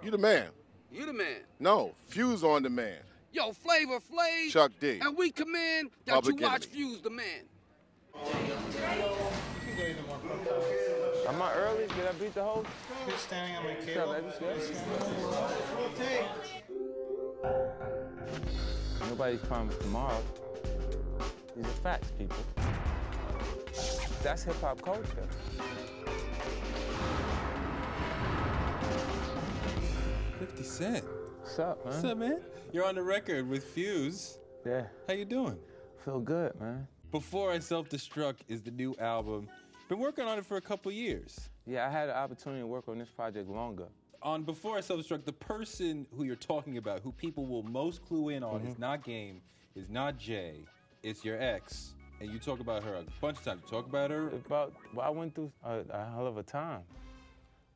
You the man. You the man. No, Fuse on the man. Yo, Flavor Flav. Chuck D. And we command that Public you watch Enemy. Fuse the man. Am I early? Did I beat the host? Who's standing on my cable? Nobody's promised tomorrow. These are facts, people. That's hip-hop culture. $50 What's up, man? What's up, man? You're on the record with Fuse. Yeah. How you doing? Feel good, man. Before I Self Destruct is the new album. Been working on it for a couple years. Yeah, I had an opportunity to work on this project longer. On Before I Self Destruct, the person who you're talking about, who people will most clue in on, is not Game, is not Jay, it's your ex. And you talk about her a bunch of times. You talk about her? I went through a hell of a time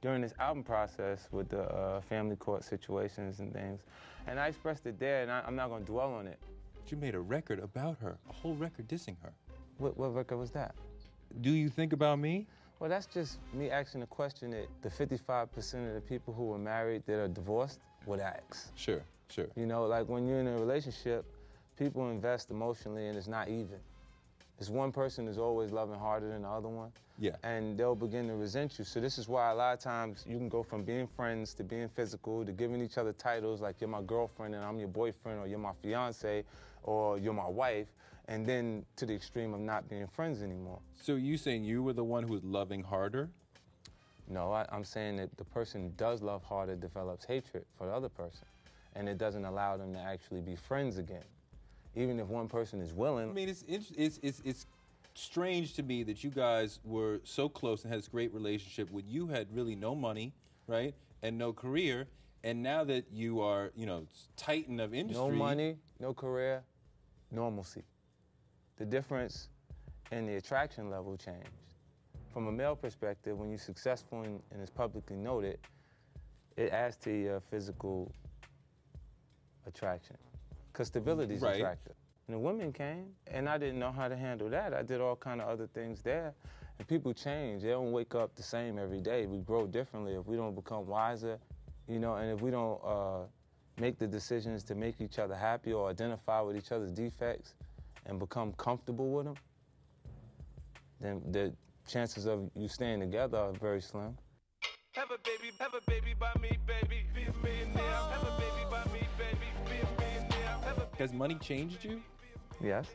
during this album process with the family court situations and things. And I expressed it there, and I'm not going to dwell on it. But you made a record about her, a whole record dissing her. What record was that? Do you think about me? Well, that's just me asking the question that the 55% of the people who were married that are divorced would ask. Sure, sure. You know, like when you're in a relationship, people invest emotionally and it's not even. It's one person is always loving harder than the other one. Yeah. And they'll begin to resent you. So this is why a lot of times you can go from being friends to being physical to giving each other titles like you're my girlfriend and I'm your boyfriend, or you're my fiance, or you're my wife, and then to the extreme of not being friends anymore. So you saying you were the one who was loving harder? No, I'm saying that the person who does love harder develops hatred for the other person, and it doesn't allow them to actually be friends again. Even if one person is willing. I mean, it's strange to me that you guys were so close and had this great relationship when you had really no money, right, and no career, and now that you are, you know, titan of industry. No money, no career, normalcy. The difference in the attraction level changed. From a male perspective, when you're successful and it's publicly noted, it adds to your physical attraction. Because stability is attractive. And the women came, and I didn't know how to handle that. I did all kind of other things there. And people change. They don't wake up the same every day. We grow differently if we don't become wiser, you know, and if we don't make the decisions to make each other happy or identify with each other's defects and become comfortable with them, then the chances of you staying together are very slim. Have a baby by me, baby. Be a millionaire. Have a baby by me, baby. Be a millionaire. Has money changed you? Yes.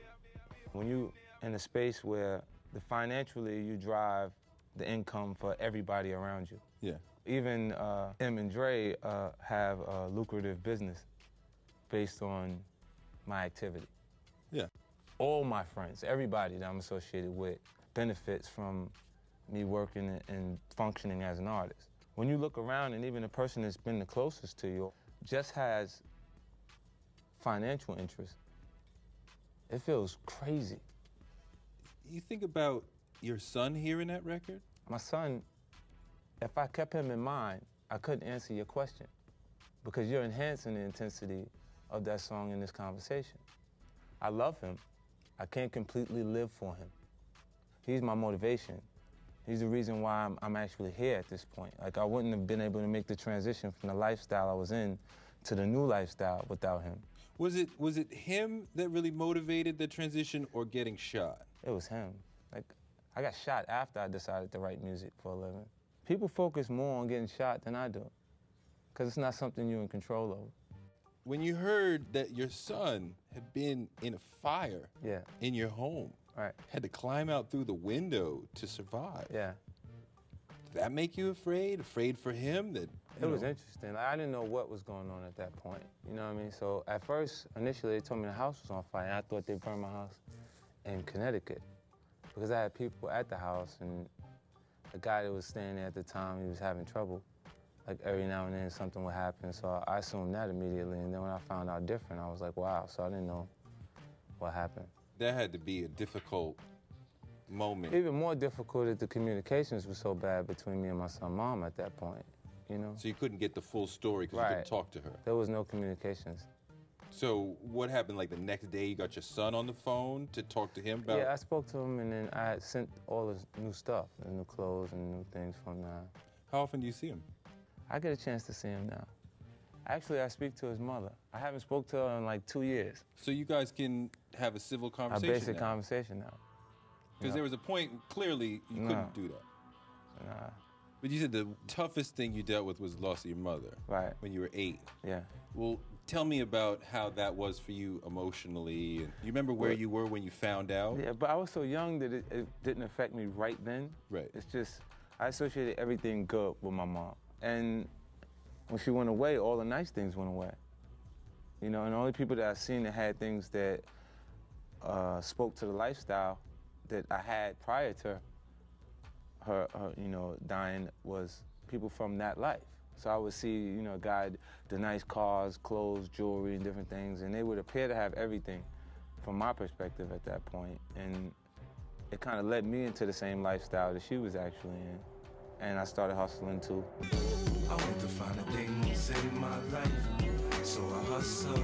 When you in a space where financially you drive the income for everybody around you. Yeah. Even M and Dre have a lucrative business based on my activity. Yeah. All my friends, everybody that I'm associated with, benefits from me working and functioning as an artist. When you look around, and even the person that's been the closest to you just has financial interest, it feels crazy. You think about your son hearing that record? My son, if I kept him in mind, I couldn't answer your question because you're enhancing the intensity of that song in this conversation. I love him. I can't completely live for him. He's my motivation. He's the reason why I'm actually here at this point. Like, I wouldn't have been able to make the transition from the lifestyle I was in to the new lifestyle without him. Was it him that really motivated the transition, or getting shot? It was him. Like, I got shot after I decided to write music for a living. People focus more on getting shot than I do, because it's not something you're in control of. When you heard that your son had been in a fire in your home, had to climb out through the window to survive. Yeah. Did that make you afraid? Afraid for him? That it was interesting. I didn't know what was going on at that point. You know what I mean? So at first, initially, they told me the house was on fire, and I thought they burned my house in Connecticut because I had people at the house, and the guy that was staying there at the time, he was having trouble. Like, every now and then something would happen, so I assumed that immediately, and then when I found out different, I was like, wow, so I didn't know what happened. That had to be a difficult moment. Even more difficult that the communications were so bad between me and my son's mom at that point, you know? So you couldn't get the full story because you couldn't talk to her. There was no communications. So what happened, like the next day you got your son on the phone to talk to him about? Yeah, I spoke to him, and then I had sent all his new stuff, the new clothes and new things from now. How often do you see him? I get a chance to see him now. Actually, I speak to his mother. I haven't spoke to her in like 2 years. So you guys can have a civil A conversation basic conversation now. Because there was a point, clearly, you couldn't do that. Nah. But you said the toughest thing you dealt with was the loss of your mother. Right. When you were 8. Yeah. Well, tell me about how that was for you emotionally. And you remember where you were when you found out? Yeah, but I was so young that it didn't affect me right then. Right. It's just, I associated everything good with my mom. And when she went away, all the nice things went away. You know, and the only people that I've seen that had things that spoke to the lifestyle that I had prior to her, you know, dying was people from that life. So I would see, you know, a guy, the nice cars, clothes, jewelry, and different things, and they would appear to have everything from my perspective at that point. And it kind of led me into the same lifestyle that she was actually in. And I started hustling too. I want to find the things in my life, so I hustle.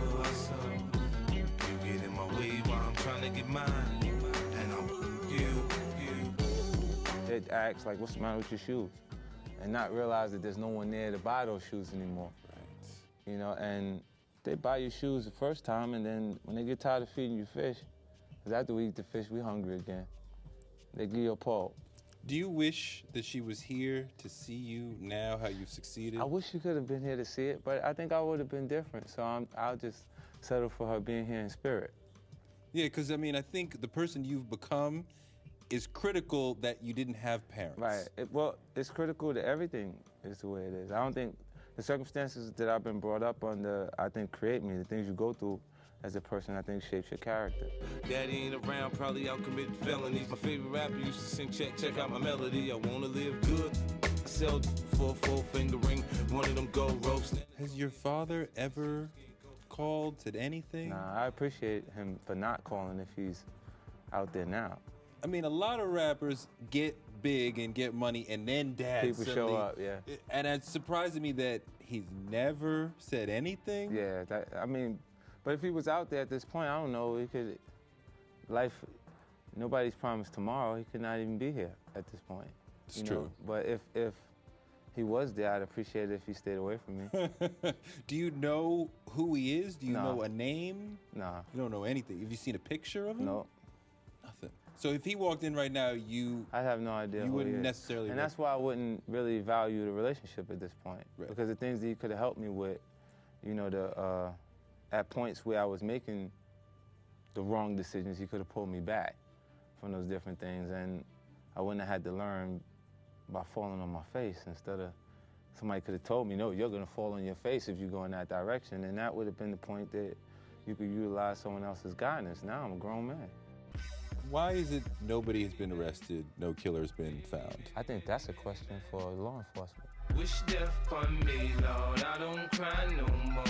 You get in my way while I'm trying to get mine, and I'm you. They'd ask, like, what's the matter with your shoes? And not realize that there's no one there to buy those shoes anymore. Right. You know, and they buy you shoes the first time, and then when they get tired of feeding you fish, because after we eat the fish, we hungry again, they give you a pole. Do you wish that she was here to see you now, how you've succeeded? I wish she could have been here to see it, but I think I would have been different. So I'll just settle for her being here in spirit. Yeah, because, I mean, I think the person you've become is critical that you didn't have parents. Right. Well, it's critical to everything is the way it is. I don't think the circumstances that I've been brought up under, I think, create me. The things you go through as a person, I think, shapes your character. Daddy ain't around, probably out committing felonies. My favorite rapper used to sing, check out my melody. I wanna live good. I sell for a 4-finger ring, one of them gold ropes. Has your father ever called, said anything? Nah, I appreciate him for not calling if he's out there now. I mean, a lot of rappers get big and get money, and then dad People suddenly, show up, yeah. And it's surprising me that he's never said anything. Yeah, I mean, but if he was out there at this point, I don't know, he could, life, nobody's promised tomorrow, he could not even be here at this point. It's true. But if he was there, I'd appreciate it if he stayed away from me. Do you know who he is? Do you Nah. know a name? Nah. You don't know anything. Have you seen a picture of him? No. Nothing. So if he walked in right now, I have no idea you who wouldn't he is. necessarily. And that's why I wouldn't really value the relationship at this point. Right. Because the things that he could have helped me with, you know, at points where I was making the wrong decisions, he could have pulled me back from those different things. And I wouldn't have had to learn by falling on my face instead of somebody could have told me, no, you're going to fall on your face if you go in that direction. And that would have been the point that you could utilize someone else's guidance. Now I'm a grown man. Why is it nobody has been arrested, no killer's been found? I think that's a question for law enforcement. Wish death upon me, Lord, I don't cry no more.